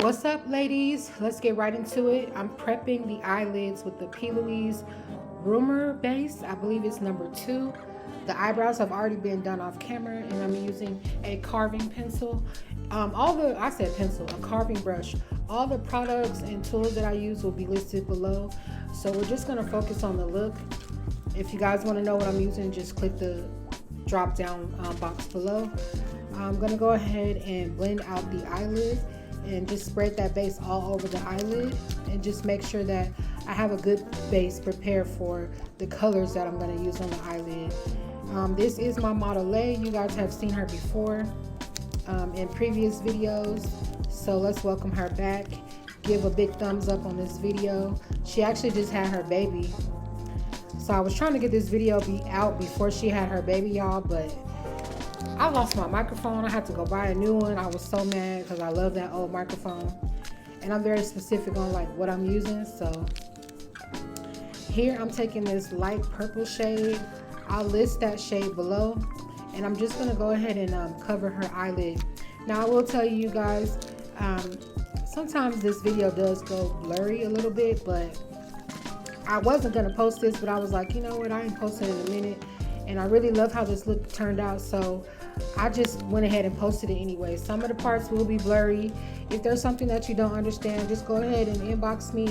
What's up, ladies? Let's get right into it. I'm prepping the eyelids with the P.louise Rumor Base. I believe it's number 2. The eyebrows have already been done off camera, and I'm using a carving pencil. I said pencil, a carving brush. All the products and tools that I use will be listed below. So we're just gonna focus on the look. If you guys want to know what I'm using, just click the drop down box below. I'm gonna go ahead and blend out the eyelid and just spread that base all over the eyelid, and just make sure that I have a good base prepared for the colors that I'm going to use on the eyelid. This is my model A. You guys have seen her before in previous videos, so let's welcome her back. Give a big thumbs up on this video. She actually just had her baby, so I was trying to get this video out before she had her baby, y'all, but I lost my microphone. I had to go buy a new one. I was so mad because I love that old microphone, and I'm very specific on like what I'm using. So here I'm taking this light purple shade. I'll list that shade below, and I'm just gonna go ahead and cover her eyelid. Now I will tell you guys, sometimes this video does go blurry a little bit, but I wasn't gonna post this, but I was like, you know what, I ain't posting in a minute, and I really love how this look turned out, so I just went ahead and posted it anyway. Some of the parts will be blurry. If there's something that you don't understand, just go ahead and inbox me.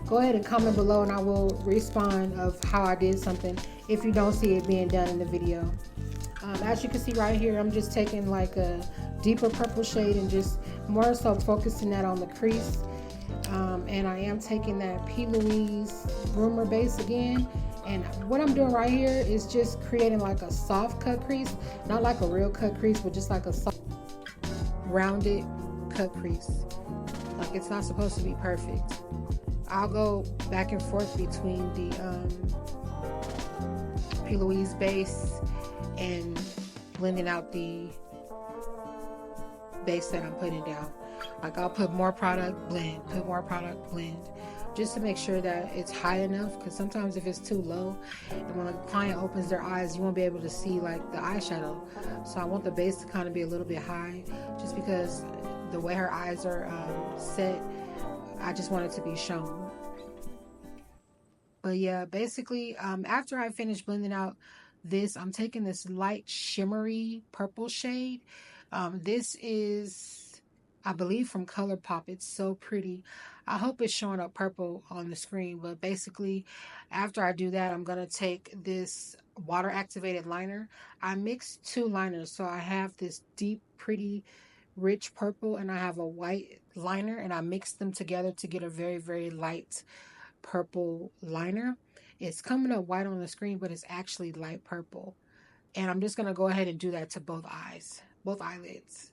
Go ahead and comment below, and I will respond of how I did something if you don't see it being done in the video. As you can see right here, I'm just taking like a deeper purple shade and just more so focusing that on the crease. And I am taking that P.louise Rumor Base again. And what I'm doing right here is just creating like a soft cut crease, not like a real cut crease, but just like a soft, rounded cut crease. Like, it's not supposed to be perfect. I'll go back and forth between the P.louise base and blending out the base that I'm putting down. Like, I'll put more product, blend, put more product, blend, just to make sure that it's high enough, because sometimes if it's too low and when a client opens their eyes, you won't be able to see like the eyeshadow. So I want the base to kind of be a little bit high, just because the way her eyes are set, I just want it to be shown. But yeah, basically after I finish blending out this, I'm taking this light shimmery purple shade. This is, I believe, from Colourpop. It's so pretty. I hope it's showing up purple on the screen, but basically after I do that, I'm gonna take this water activated liner. I mixed 2 liners, so I have this deep pretty rich purple, and I have a white liner, and I mixed them together to get a very, very light purple liner. It's coming up white on the screen, but it's actually light purple. And I'm just gonna go ahead and do that to both eyes, both eyelids.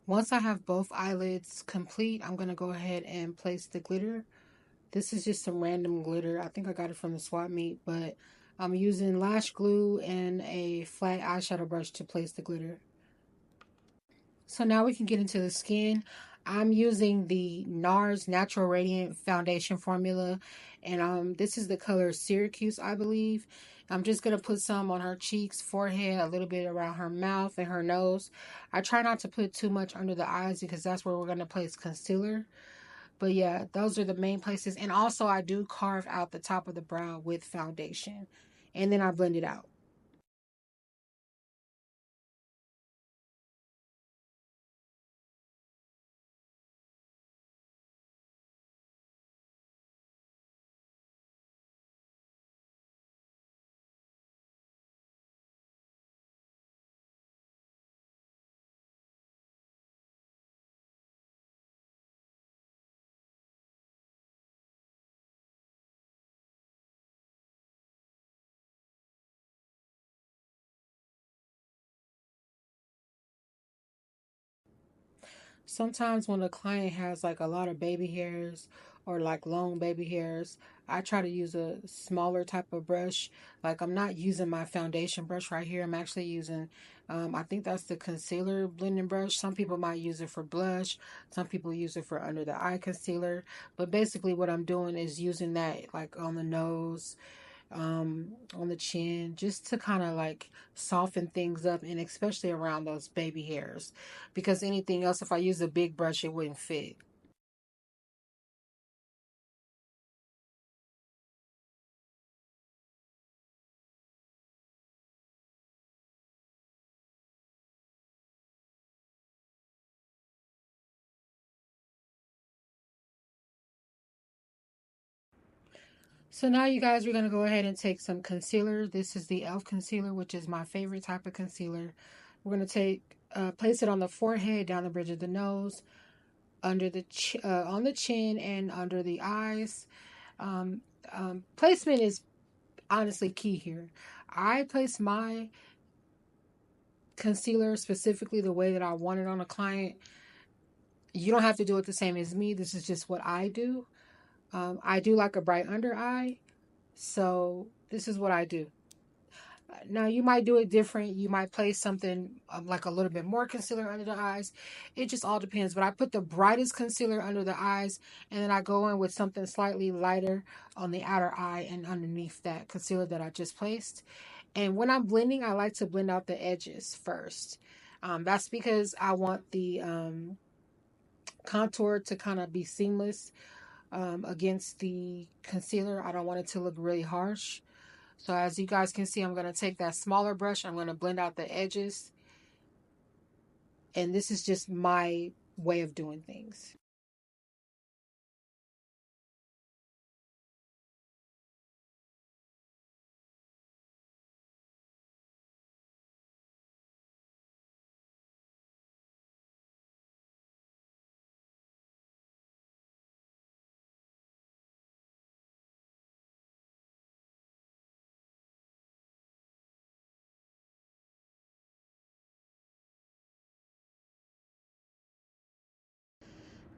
Once I have both eyelids complete, I'm gonna go ahead and place the glitter. This is just some random glitter. I think I got it from the swap meet, but I'm using lash glue and a flat eyeshadow brush to place the glitter. So now we can get into the skin. I'm using the NARS Natural Radiant Foundation Formula, and this is the color Syracuse, I believe. I'm just going to put some on her cheeks, forehead, a little bit around her mouth and her nose. I try not to put too much under the eyes because that's where we're going to place concealer. But yeah, those are the main places. And also I do carve out the top of the brow with foundation, and then I blend it out. Sometimes when a client has like a lot of baby hairs or like long baby hairs, I try to use a smaller type of brush. Like I'm not using my foundation brush right here. I'm actually using, I think that's the concealer blending brush. Some people might use it for blush. Some people use it for under the eye concealer. But basically what I'm doing is using that like on the nose, on the chin, just to kind of like soften things up, and especially around those baby hairs, because anything else, if I use a big brush, it wouldn't fit. So now you guys, we're going to go ahead and take some concealer. This is the e.l.f. concealer, which is my favorite type of concealer. We're going to place it on the forehead, down the bridge of the nose, under on the chin, and under the eyes. Um, Placement is honestly key here. I place my concealer specifically the way that I want it on a client. You don't have to do it the same as me. This is just what I do. I do like a bright under eye, so this is what I do. Now you might do it different. You might place something like a little bit more concealer under the eyes. It just all depends. But I put the brightest concealer under the eyes, and then I go in with something slightly lighter on the outer eye and underneath that concealer that I just placed. And when I'm blending, I like to blend out the edges first. That's because I want the contour to kind of be seamless against the concealer. I don't want it to look really harsh. So as you guys can see, I'm going to take that smaller brush. I'm going to blend out the edges. And this is just my way of doing things.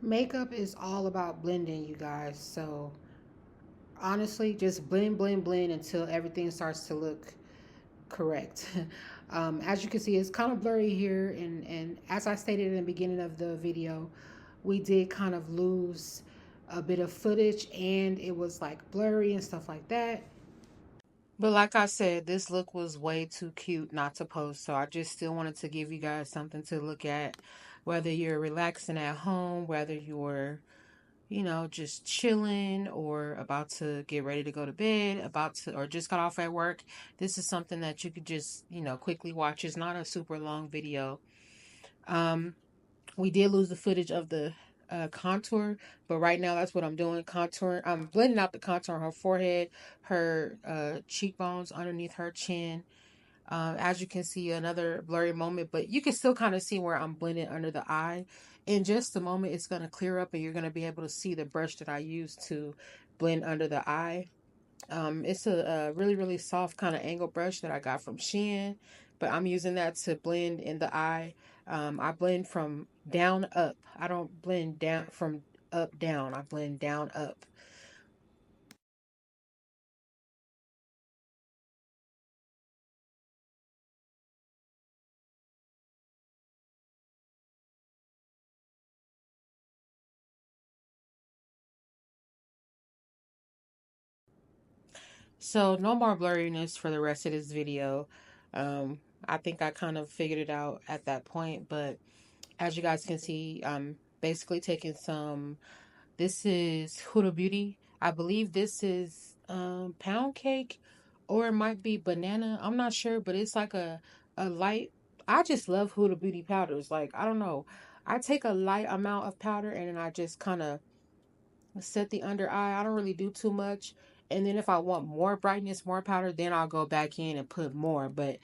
Makeup is all about blending, you guys. So honestly, just blend, blend, blend until everything starts to look correct. As you can see, it's kind of blurry here. And as I stated in the beginning of the video, we did kind of lose a bit of footage and it was like blurry and stuff like that. But like I said, this look was way too cute not to post. So I just still wanted to give you guys something to look at. Whether you're relaxing at home, whether you're, just chilling or about to get ready to go to bed, or just got off at work. This is something that you could just, quickly watch. It's not a super long video. Um, we did lose the footage of the contour, but right now that's what I'm doing. Contour. I'm blending out the contour on her forehead, her cheekbones underneath her chin. As you can see, another blurry moment, but you can still kind of see where I'm blending under the eye. In just a moment, it's going to clear up and you're going to be able to see the brush that I used to blend under the eye. It's a really, really soft kind of angle brush that I got from Shein, but I'm using that to blend in the eye. I blend from down up. I don't blend down from up down. I blend down up. So no more blurriness for the rest of this video. I think I kind of figured it out at that point, but as you guys can see, I'm basically taking some. This is Huda Beauty. I believe this is pound cake, or it might be banana. I'm not sure, but it's like a light. I just love Huda Beauty powders. Like I don't know, I take a light amount of powder and then I just kind of set the under eye. I don't really do too much. And then if I want more brightness, more powder, then I'll go back in and put more. But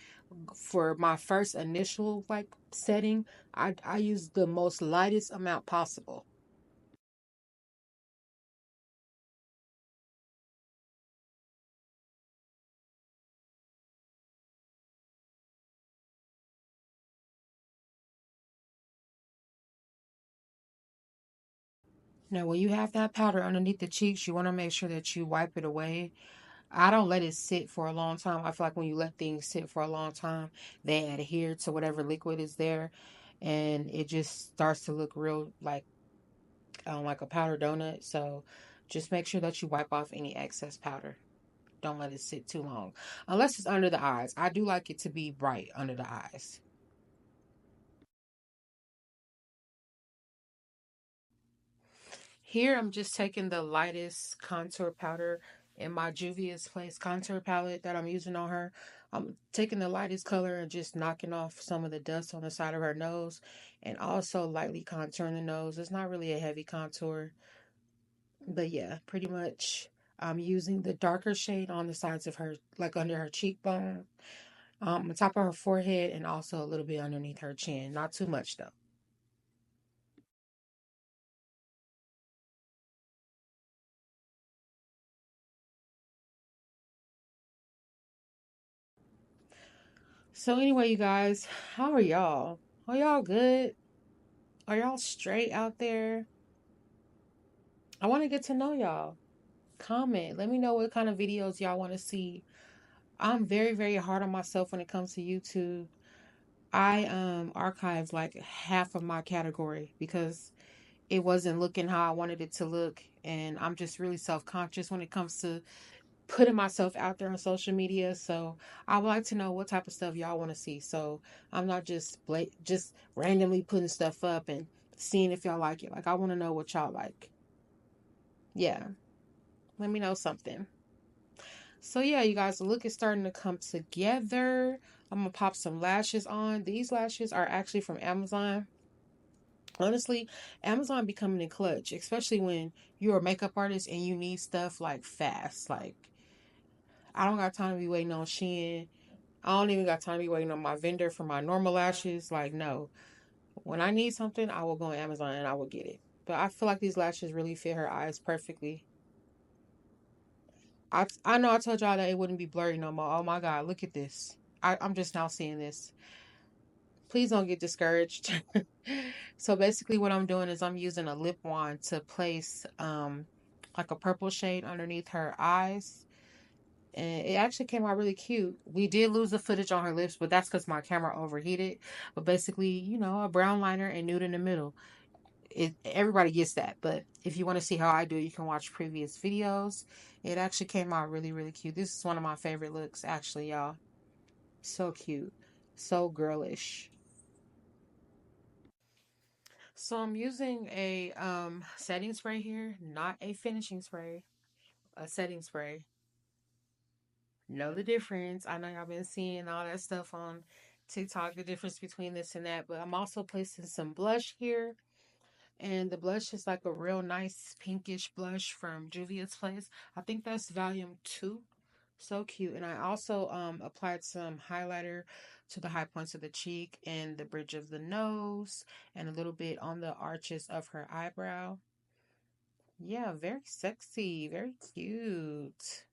for my first initial like setting, I use the most lightest amount possible. Now, when you have that powder underneath the cheeks, you want to make sure that you wipe it away. I don't let it sit for a long time. I feel like when you let things sit for a long time, they adhere to whatever liquid is there, and it just starts to look real like a powder donut. So just make sure that you wipe off any excess powder. Don't let it sit too long, unless it's under the eyes. I do like it to be bright under the eyes. Here, I'm just taking the lightest contour powder in my Juvias Place contour palette that I'm using on her. I'm taking the lightest color and just knocking off some of the dust on the side of her nose and also lightly contouring the nose. It's not really a heavy contour, but yeah, pretty much I'm using the darker shade on the sides of her, like under her cheekbone, on top of her forehead, and also a little bit underneath her chin. Not too much though. So anyway, you guys, how are y'all? Are y'all good? Are y'all straight out there? I want to get to know y'all. Comment. Let me know what kind of videos y'all want to see. I'm very, very hard on myself when it comes to YouTube. I archived like half of my category because it wasn't looking how I wanted it to look, and I'm just really self-conscious when it comes to putting myself out there on social media. So I would like to know what type of stuff y'all want to see. So I'm not just randomly putting stuff up and seeing if y'all like it. Like I want to know what y'all like. Yeah, let me know something. So yeah, you guys, the look is starting to come together. I'm gonna pop some lashes on. These lashes are actually from Amazon. Honestly, Amazon becoming in clutch, especially when you're a makeup artist and you need stuff like fast. Like I don't got time to be waiting on Shein. I don't even got time to be waiting on my vendor for my normal lashes. Like, no. When I need something, I will go on Amazon and I will get it. But I feel like these lashes really fit her eyes perfectly. I know I told y'all that it wouldn't be blurry no more. Oh my God, look at this. I'm just now seeing this. Please don't get discouraged. So basically what I'm doing is I'm using a lip wand to place like a purple shade underneath her eyes. And it actually came out really cute. We did lose the footage on her lips, but that's because my camera overheated. But basically, a brown liner and nude in the middle. Everybody gets that, but if you want to see how I do it, you can watch previous videos. It actually came out really, really cute. This is one of my favorite looks, actually, y'all. So cute, so girlish. So I'm using a setting spray here, not a finishing spray, a setting spray. Know the difference. I know y'all been seeing all that stuff on TikTok, the difference between this and that, but I'm also placing some blush here. And the blush is like a real nice pinkish blush from Juvia's Place. I think that's volume 2. So cute. And I also applied some highlighter to the high points of the cheek and the bridge of the nose and a little bit on the arches of her eyebrow. Yeah, very sexy, very cute.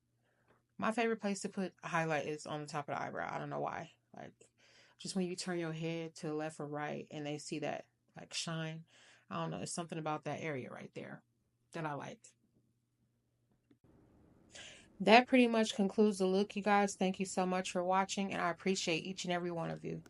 My favorite place to put a highlight is on the top of the eyebrow. I don't know why. Like, just when you turn your head to the left or right and they see that, like, shine. I don't know. It's something about that area right there that I like. That pretty much concludes the look, you guys. Thank you so much for watching, and I appreciate each and every one of you.